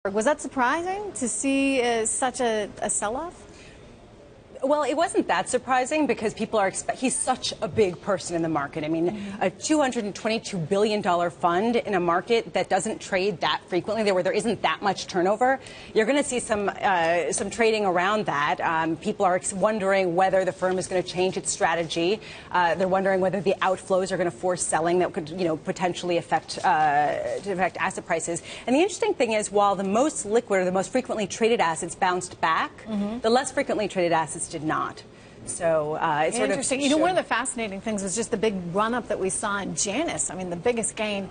Was that surprising to see such a sell-off? Well, it wasn't that surprising because people are he's such a big person in the market. I mean, a $222 billion fund in a market that doesn't trade that frequently, where there isn't that much turnover. You're going to see some trading around that. People are wondering whether the firm is going to change its strategy. They're wondering whether the outflows are going to force selling that could, potentially affect asset prices. And the interesting thing is, while the most liquid or the most frequently traded assets bounced back, the less frequently traded assets did not. So it's sort interesting. of One of the fascinating things was just the big run-up that we saw in Janus. I mean, the biggest gain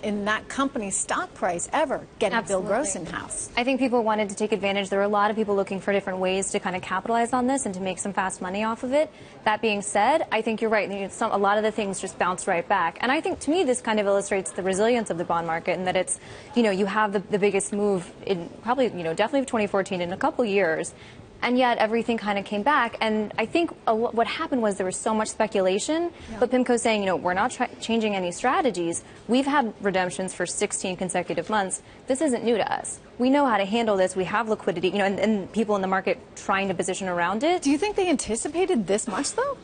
in that company's stock price ever, getting Absolutely. Bill Gross in-house. I think people wanted to take advantage. There were a lot of people looking for different ways to kind of capitalize on this and to make some fast money off of it. That being said, I think you're right. A lot of the things just bounced right back. And I think, to me, this kind of illustrates the resilience of the bond market, and that it's, you have the biggest move in probably, definitely 2014 in a couple years. And yet everything kind of came back. And I think what happened was there was so much speculation. Yeah. But Pimco's saying, we're not changing any strategies. We've had redemptions for 16 consecutive months. This isn't new to us. We know how to handle this. We have liquidity, and people in the market trying to position around it. Do you think they anticipated this much, though?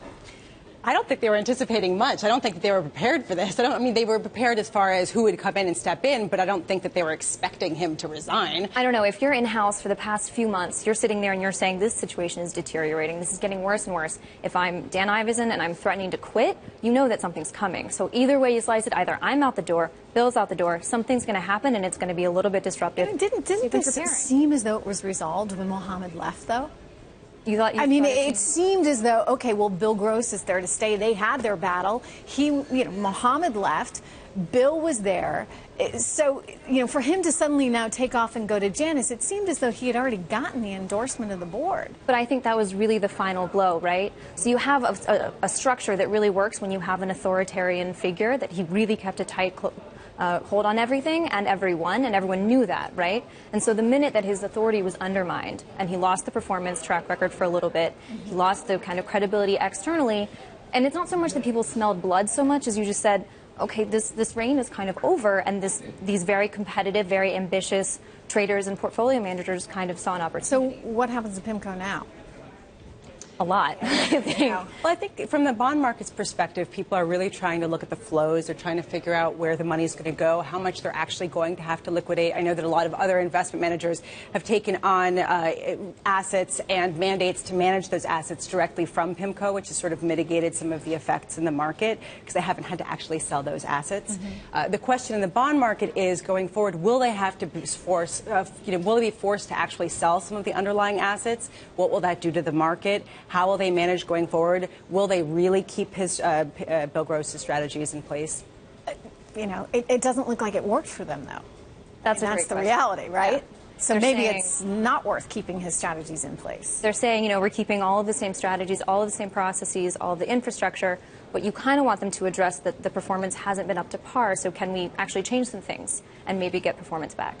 I don't think they were anticipating much. I don't think that they were prepared for this. I mean, they were prepared as far as who would come in and step in, but I don't think that they were expecting him to resign. I don't know. If you're in-house for the past few months, you're sitting there and you're saying this situation is deteriorating. This is getting worse and worse. If I'm Dan Ivison and I'm threatening to quit, you know that something's coming. So either way you slice it, either I'm out the door, Bill's out the door, something's going to happen, and it's going to be a little bit disruptive. Didn't this seem as though it was resolved when Mohammed left, though? It seemed as though, okay, well, Bill Gross is there to stay. They had their battle. Mohammed left. Bill was there. So, for him to suddenly now take off and go to Janus, it seemed as though he had already gotten the endorsement of the board. But I think that was really the final blow, right? So you have a structure that really works when you have an authoritarian figure, that he really kept a tight hold on everything and everyone knew that, right? And so the minute that his authority was undermined and he lost the performance track record for a little bit, he lost the kind of credibility externally, and it's not so much that people smelled blood so much as you just said, okay, this reign is kind of over, and these very competitive, very ambitious traders and portfolio managers kind of saw an opportunity. So what happens to Pimco now? A lot, I think. Well, I think from the bond market's perspective, people are really trying to look at the flows. They're trying to figure out where the money is going to go, how much they're actually going to have to liquidate. I know that a lot of other investment managers have taken on assets and mandates to manage those assets directly from Pimco, which has sort of mitigated some of the effects in the market because they haven't had to actually sell those assets. The question in the bond market is, going forward, will they have to be forced, will they be forced to actually sell some of the underlying assets? What will that do to the market? How will they manage going forward? Will they really keep his Bill Gross's strategies in place? It doesn't look like it worked for them, though. That's the reality, right? Yeah. So maybe saying, it's not worth keeping his strategies in place. They're saying, we're keeping all of the same strategies, all of the same processes, all of the infrastructure, but you kind of want them to address that the performance hasn't been up to par, so can we actually change some things and maybe get performance back?